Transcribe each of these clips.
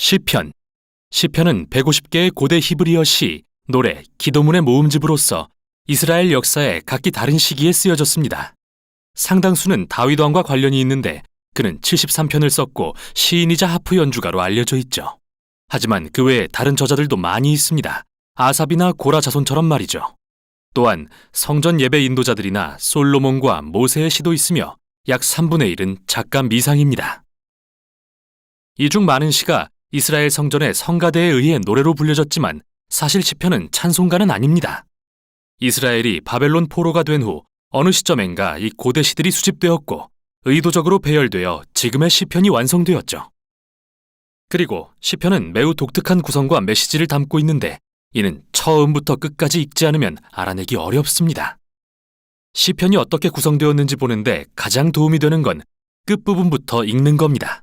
시편. 시편은 150개의 고대 히브리어 시, 노래, 기도문의 모음집으로서 이스라엘 역사에 각기 다른 시기에 쓰여졌습니다. 상당수는 다윗 왕과 관련이 있는데 그는 73편을 썼고 시인이자 하프 연주가로 알려져 있죠. 하지만 그 외에 다른 저자들도 많이 있습니다. 아삽이나 고라 자손처럼 말이죠. 또한 성전 예배 인도자들이나 솔로몬과 모세의 시도 있으며 약 3분의 1은 작가 미상입니다. 이 중 많은 시가 이스라엘 성전의 성가대에 의해 노래로 불려졌지만 사실 시편은 찬송가는 아닙니다. 이스라엘이 바벨론 포로가 된 후 어느 시점엔가 이 고대 시들이 수집되었고 의도적으로 배열되어 지금의 시편이 완성되었죠. 그리고 시편은 매우 독특한 구성과 메시지를 담고 있는데 이는 처음부터 끝까지 읽지 않으면 알아내기 어렵습니다. 시편이 어떻게 구성되었는지 보는데 가장 도움이 되는 건 끝부분부터 읽는 겁니다.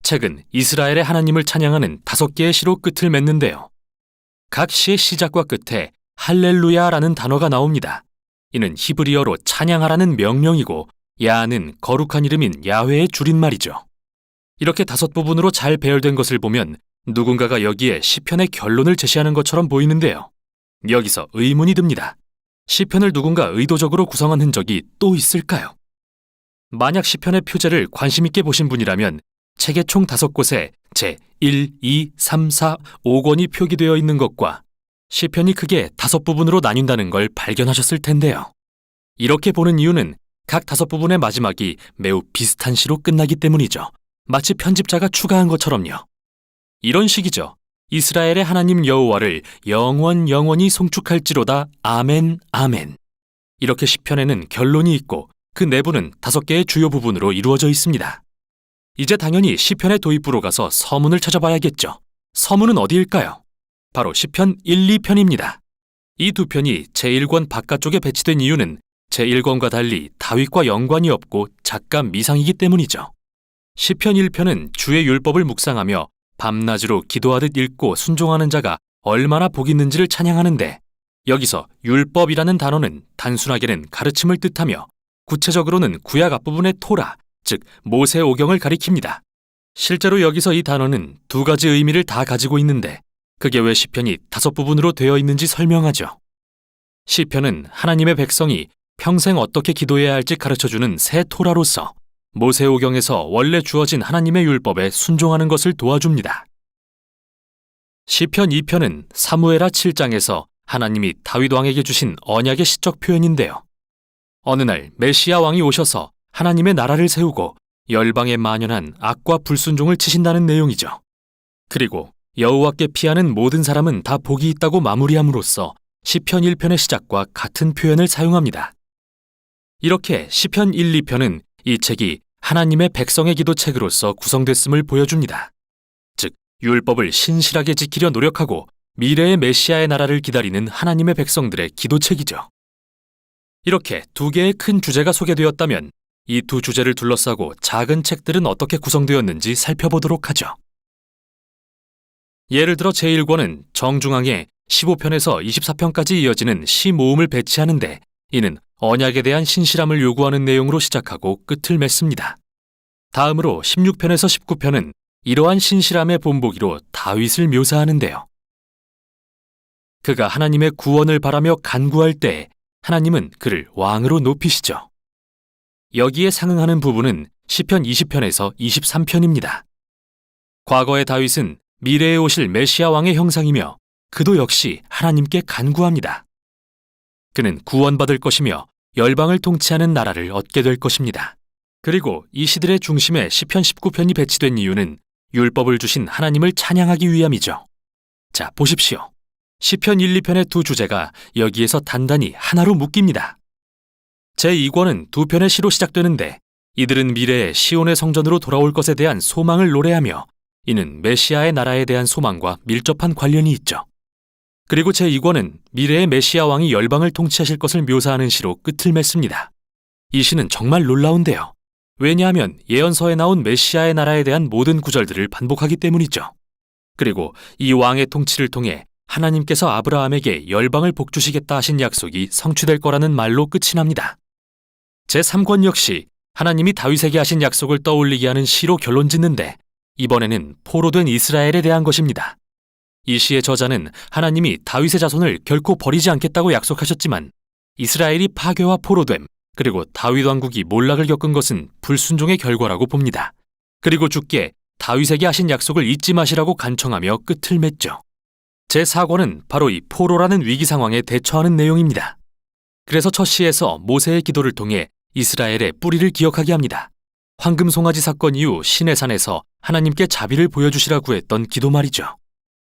책은 이스라엘의 하나님을 찬양하는 5개의 시로 끝을 맺는데요. 각 시의 시작과 끝에 할렐루야라는 단어가 나옵니다. 이는 히브리어로 찬양하라는 명령이고 야는 거룩한 이름인 야훼의 줄임말이죠. 이렇게 5부분으로 잘 배열된 것을 보면 누군가가 여기에 시편의 결론을 제시하는 것처럼 보이는데요. 여기서 의문이 듭니다. 시편을 누군가 의도적으로 구성한 흔적이 또 있을까요? 만약 시편의 표제를 관심 있게 보신 분이라면 책의 총 5곳에 제 1, 2, 3, 4, 5권이 표기되어 있는 것과 시편이 크게 5부분으로 나뉜다는 걸 발견하셨을 텐데요. 이렇게 보는 이유는 각 5부분의 마지막이 매우 비슷한 시로 끝나기 때문이죠. 마치 편집자가 추가한 것처럼요. 이런 식이죠. 이스라엘의 하나님 여호와를 영원히 송축할지로다. 아멘, 아멘. 이렇게 시편에는 결론이 있고 그 내부는 5개의 주요 부분으로 이루어져 있습니다. 이제 당연히 시편의 도입부로 가서 서문을 찾아봐야겠죠. 서문은 어디일까요? 바로 시편 1, 2편입니다. 이 두 편이 제1권 바깥쪽에 배치된 이유는 제1권과 달리 다윗과 연관이 없고 작가 미상이기 때문이죠. 시편 1편은 주의 율법을 묵상하며 밤낮으로 기도하듯 읽고 순종하는 자가 얼마나 복 있는지를 찬양하는데 여기서 율법이라는 단어는 단순하게는 가르침을 뜻하며 구체적으로는 구약 앞부분의 토라, 즉 모세오경을 가리킵니다. 실제로 여기서 이 단어는 2가지 의미를 다 가지고 있는데 그게 왜 시편이 5부분으로 되어 있는지 설명하죠. 시편은 하나님의 백성이 평생 어떻게 기도해야 할지 가르쳐주는 새 토라로서 모세오경에서 원래 주어진 하나님의 율법에 순종하는 것을 도와줍니다. 시편 2편은 사무엘하 7장에서 하나님이 다윗 왕에게 주신 언약의 시적 표현인데요. 어느 날 메시아 왕이 오셔서 하나님의 나라를 세우고 열방에 만연한 악과 불순종을 치신다는 내용이죠. 그리고 여호와께 피하는 모든 사람은 다 복이 있다고 마무리함으로써 시편 1편의 시작과 같은 표현을 사용합니다. 이렇게 시편 1, 2편은 이 책이 하나님의 백성의 기도책으로서 구성됐음을 보여줍니다. 즉, 율법을 신실하게 지키려 노력하고 미래의 메시아의 나라를 기다리는 하나님의 백성들의 기도책이죠. 이렇게 2개의 큰 주제가 소개되었다면 이 2 주제를 둘러싸고 작은 책들은 어떻게 구성되었는지 살펴보도록 하죠. 예를 들어 제1권은 정중앙에 15편에서 24편까지 이어지는 시 모음을 배치하는데 이는 언약에 대한 신실함을 요구하는 내용으로 시작하고 끝을 맺습니다. 다음으로 16편에서 19편은 이러한 신실함의 본보기로 다윗을 묘사하는데요. 그가 하나님의 구원을 바라며 간구할 때 하나님은 그를 왕으로 높이시죠. 여기에 상응하는 부분은 시편 20편에서 23편입니다. 과거의 다윗은 미래에 오실 메시아 왕의 형상이며 그도 역시 하나님께 간구합니다. 그는 구원받을 것이며 열방을 통치하는 나라를 얻게 될 것입니다. 그리고 이 시들의 중심에 시편 19편이 배치된 이유는 율법을 주신 하나님을 찬양하기 위함이죠. 자, 보십시오. 시편 1, 2편의 2 주제가 여기에서 단단히 하나로 묶입니다. 제2권은 2편의 시로 시작되는데 이들은 미래에 시온의 성전으로 돌아올 것에 대한 소망을 노래하며 이는 메시아의 나라에 대한 소망과 밀접한 관련이 있죠. 그리고 제2권은 미래의 메시아 왕이 열방을 통치하실 것을 묘사하는 시로 끝을 맺습니다. 이 시는 정말 놀라운데요. 왜냐하면 예언서에 나온 메시아의 나라에 대한 모든 구절들을 반복하기 때문이죠. 그리고 이 왕의 통치를 통해 하나님께서 아브라함에게 열방을 복주시겠다 하신 약속이 성취될 거라는 말로 끝이 납니다. 제3권 역시 하나님이 다윗에게 하신 약속을 떠올리게 하는 시로 결론 짓는데 이번에는 포로된 이스라엘에 대한 것입니다. 이 시의 저자는 하나님이 다윗의 자손을 결코 버리지 않겠다고 약속하셨지만 이스라엘이 파괴와 포로됨, 그리고 다윗 왕국이 몰락을 겪은 것은 불순종의 결과라고 봅니다. 그리고 주께 다윗에게 하신 약속을 잊지 마시라고 간청하며 끝을 맺죠. 제4권은 바로 이 포로라는 위기 상황에 대처하는 내용입니다. 그래서 첫 시에서 모세의 기도를 통해 이스라엘의 뿌리를 기억하게 합니다. 황금송아지 사건 이후 시내산에서 하나님께 자비를 보여주시라고 했던 기도 말이죠.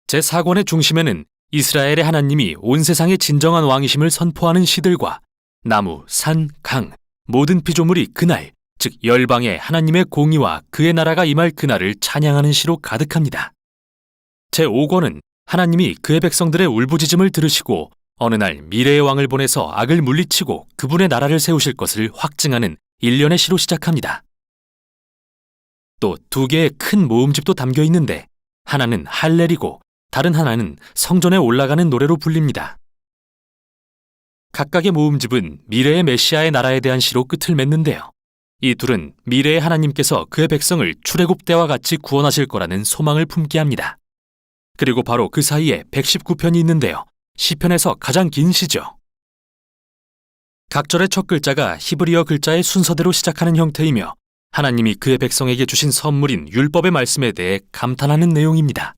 제4권의 중심에는 이스라엘의 하나님이 온 세상의 진정한 왕이심을 선포하는 시들과 나무, 산, 강, 모든 피조물이 그날, 즉 열방에 하나님의 공의와 그의 나라가 임할 그날을 찬양하는 시로 가득합니다. 제5권은 하나님이 그의 백성들의 울부짖음을 들으시고 어느 날 미래의 왕을 보내서 악을 물리치고 그분의 나라를 세우실 것을 확증하는 일련의 시로 시작합니다. 또 두 개의 큰 모음집도 담겨 있는데 하나는 할렐이고 다른 하나는 성전에 올라가는 노래로 불립니다. 각각의 모음집은 미래의 메시아의 나라에 대한 시로 끝을 맺는데요. 이 둘은 미래의 하나님께서 그의 백성을 출애굽 때와 같이 구원하실 거라는 소망을 품게 합니다. 그리고 바로 그 사이에 119편이 있는데요. 시편에서 가장 긴 시죠. 각 절의 첫 글자가 히브리어 글자의 순서대로 시작하는 형태이며 하나님이 그의 백성에게 주신 선물인 율법의 말씀에 대해 감탄하는 내용입니다.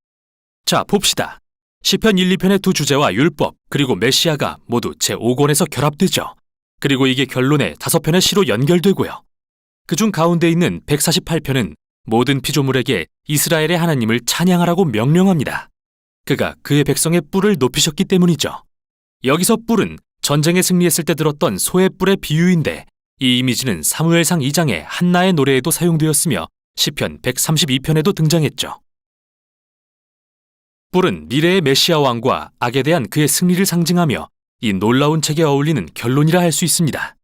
자, 봅시다. 시편 1, 2편의 두 주제와 율법, 그리고 메시아가 모두 제5권에서 결합되죠. 그리고 이게 결론에 5편의 시로 연결되고요. 그중 가운데 있는 148편은 모든 피조물에게 이스라엘의 하나님을 찬양하라고 명령합니다. 그가 그의 백성의 뿔을 높이셨기 때문이죠. 여기서 뿔은 전쟁에 승리했을 때 들었던 소의 뿔의 비유인데 이 이미지는 사무엘상 2장의 한나의 노래에도 사용되었으며 시편 132편에도 등장했죠. 뿔은 미래의 메시아 왕과 악에 대한 그의 승리를 상징하며 이 놀라운 책에 어울리는 결론이라 할 수 있습니다.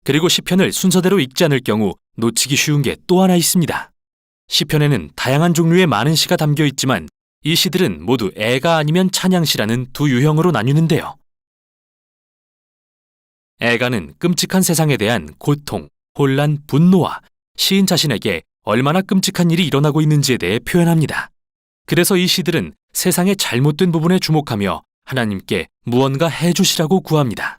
그리고 시편을 순서대로 읽지 않을 경우 놓치기 쉬운 게 또 하나 있습니다. 시편에는 다양한 종류의 많은 시가 담겨 있지만 이 시들은 모두 애가 아니면 찬양시라는 두 유형으로 나뉘는데요. 애가는 끔찍한 세상에 대한 고통, 혼란, 분노와 시인 자신에게 얼마나 끔찍한 일이 일어나고 있는지에 대해 표현합니다. 그래서 이 시들은 세상의 잘못된 부분에 주목하며 하나님께 무언가 해주시라고 구합니다.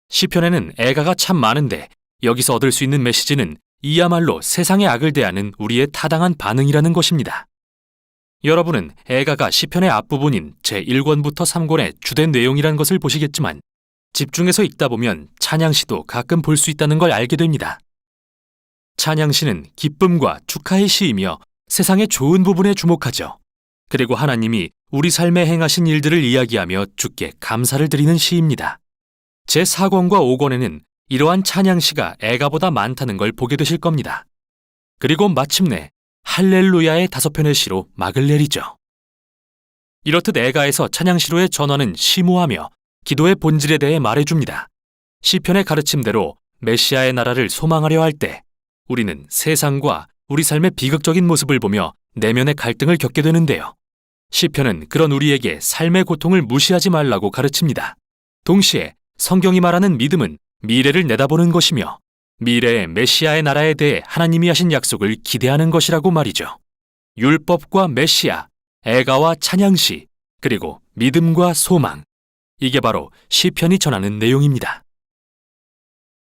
시편에는 애가가 참 많은데 여기서 얻을 수 있는 메시지는 이야말로 세상의 악을 대하는 우리의 타당한 반응이라는 것입니다. 여러분은 애가가 시편의 앞부분인 제1권부터 3권의 주된 내용이란 것을 보시겠지만 집중해서 읽다 보면 찬양시도 가끔 볼 수 있다는 걸 알게 됩니다. 찬양시는 기쁨과 축하의 시이며 세상의 좋은 부분에 주목하죠. 그리고 하나님이 우리 삶에 행하신 일들을 이야기하며 주께 감사를 드리는 시입니다. 제4권과 5권에는 이러한 찬양시가 애가보다 많다는 걸 보게 되실 겁니다. 그리고 마침내 할렐루야의 5편의 시로 막을 내리죠. 이렇듯 애가에서 찬양시로의 전환은 심오하며 기도의 본질에 대해 말해줍니다. 시편의 가르침대로 메시아의 나라를 소망하려 할 때 우리는 세상과 우리 삶의 비극적인 모습을 보며 내면의 갈등을 겪게 되는데요. 시편은 그런 우리에게 삶의 고통을 무시하지 말라고 가르칩니다. 동시에 성경이 말하는 믿음은 미래를 내다보는 것이며 미래의 메시아의 나라에 대해 하나님이 하신 약속을 기대하는 것이라고 말이죠. 율법과 메시아, 애가와 찬양시, 그리고 믿음과 소망. 이게 바로 시편이 전하는 내용입니다.